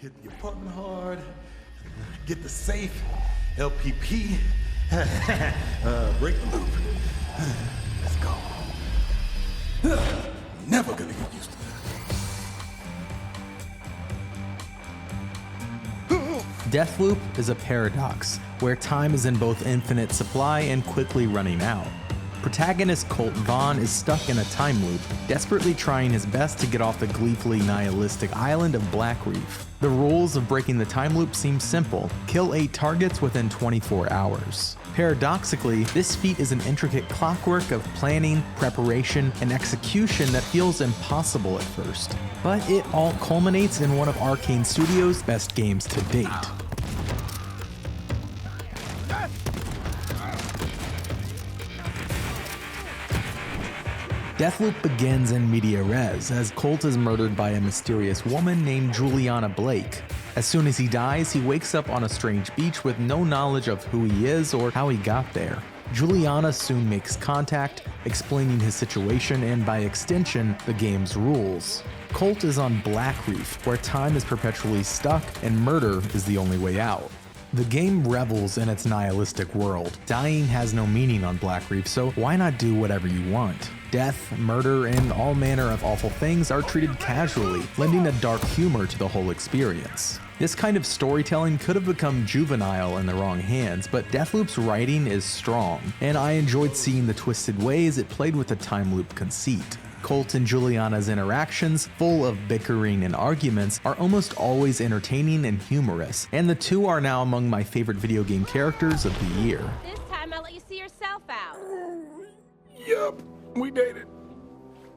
Hit the apartment hard, get the safe, LPP, break the loop. Let's go. Never gonna get used to that. Deathloop is a paradox, where time is in both infinite supply and quickly running out. Protagonist Colt Vaughn is stuck in a time loop, desperately trying his best to get off the gleefully nihilistic island of Black Reef. The rules of breaking the time loop seem simple: kill 8 targets within 24 hours. Paradoxically, this feat is an intricate clockwork of planning, preparation, and execution that feels impossible at first. But it all culminates in one of Arkane Studios' best games to date. Deathloop begins in media res, as Colt is murdered by a mysterious woman named Juliana Blake. As soon as he dies, he wakes up on a strange beach with no knowledge of who he is or how he got there. Juliana soon makes contact, explaining his situation and, by extension, the game's rules. Colt is on Black Reef, where time is perpetually stuck and murder is the only way out. The game revels in its nihilistic world. Dying has no meaning on Black Reef, so why not do whatever you want? Death, murder, and all manner of awful things are treated casually, lending a dark humor to the whole experience. This kind of storytelling could have become juvenile in the wrong hands, but Deathloop's writing is strong, and I enjoyed seeing the twisted ways it played with the time loop conceit. Colt and Juliana's interactions, full of bickering and arguments, are almost always entertaining and humorous, and the two are now among my favorite video game characters of the year. This time I'll let you see yourself out. Yup, we dated.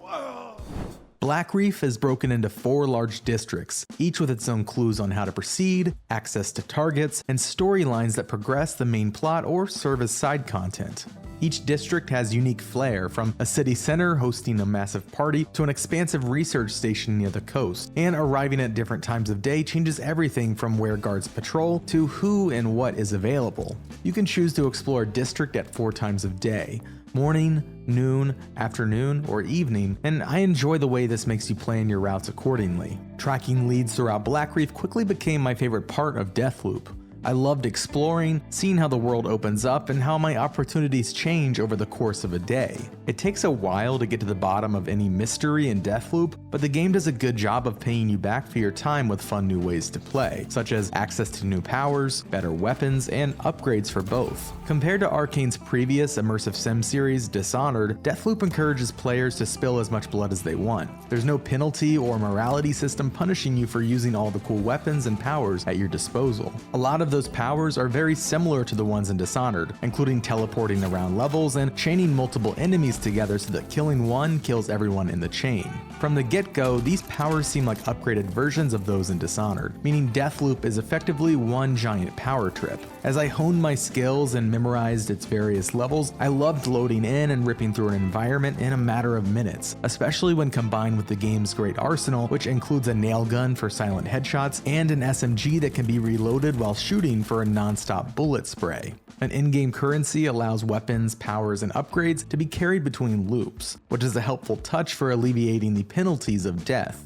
Wow. Black Reef is broken into 4 large districts, each with its own clues on how to proceed, access to targets, and storylines that progress the main plot or serve as side content. Each district has unique flair, from a city center hosting a massive party to an expansive research station near the coast, and arriving at different times of day changes everything from where guards patrol to who and what is available. You can choose to explore a district at 4 times of day: morning, noon, afternoon, or evening, and I enjoy the way this makes you plan your routes accordingly. Tracking leads throughout Black Reef quickly became my favorite part of Deathloop. I loved exploring, seeing how the world opens up, and how my opportunities change over the course of a day. It takes a while to get to the bottom of any mystery in Deathloop, but the game does a good job of paying you back for your time with fun new ways to play, such as access to new powers, better weapons, and upgrades for both. Compared to Arkane's previous immersive sim series, Dishonored, Deathloop encourages players to spill as much blood as they want. There's no penalty or morality system punishing you for using all the cool weapons and powers at your disposal. A lot of those powers are very similar to the ones in Dishonored, including teleporting around levels and chaining multiple enemies together so that killing one kills everyone in the chain. From the get-go, these powers seem like upgraded versions of those in Dishonored, meaning Deathloop is effectively one giant power trip. As I honed my skills and memorized its various levels, I loved loading in and ripping through an environment in a matter of minutes, especially when combined with the game's great arsenal, which includes a nail gun for silent headshots and an SMG that can be reloaded while shooting for a non-stop bullet spray. An in-game currency allows weapons, powers, and upgrades to be carried between loops, which is a helpful touch for alleviating the penalties of death.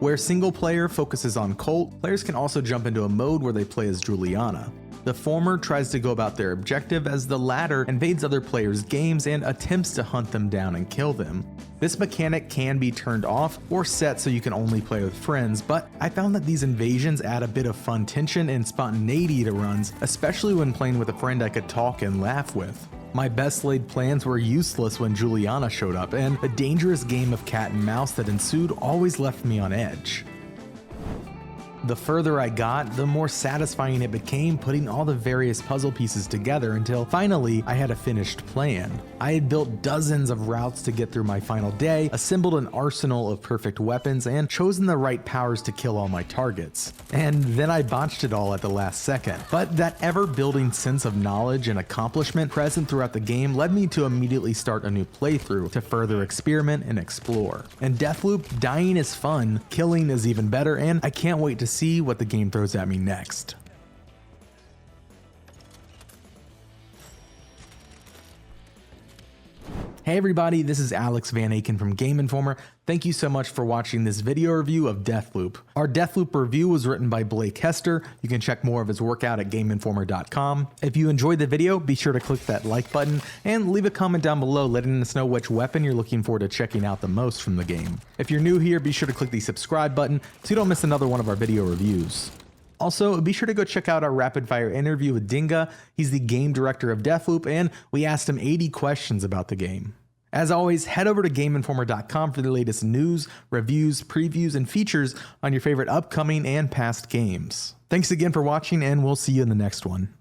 Where single player focuses on Colt, players can also jump into a mode where they play as Juliana. The former tries to go about their objective, as the latter invades other players' games and attempts to hunt them down and kill them. This mechanic can be turned off or set so you can only play with friends, but I found that these invasions add a bit of fun tension and spontaneity to runs, especially when playing with a friend I could talk and laugh with. My best laid plans were useless when Juliana showed up, and the dangerous game of cat and mouse that ensued always left me on edge. The further I got, the more satisfying it became putting all the various puzzle pieces together until finally I had a finished plan. I had built dozens of routes to get through my final day, assembled an arsenal of perfect weapons, and chosen the right powers to kill all my targets. And then I botched it all at the last second. But that ever-building sense of knowledge and accomplishment present throughout the game led me to immediately start a new playthrough to further experiment and explore. In Deathloop, dying is fun, killing is even better, and I can't wait to see what the game throws at me next. Hey everybody, this is Alex Van Aken from Game Informer. Thank you so much for watching this video review of Deathloop. Our Deathloop review was written by Blake Hester. You can check more of his work out at GameInformer.com. If you enjoyed the video, be sure to click that like button and leave a comment down below letting us know which weapon you're looking forward to checking out the most from the game. If you're new here, be sure to click the subscribe button so you don't miss another one of our video reviews. Also, be sure to go check out our rapid fire interview with Dinga. He's the game director of Deathloop, and we asked him 80 questions about the game. As always, head over to GameInformer.com for the latest news, reviews, previews, and features on your favorite upcoming and past games. Thanks again for watching, and we'll see you in the next one.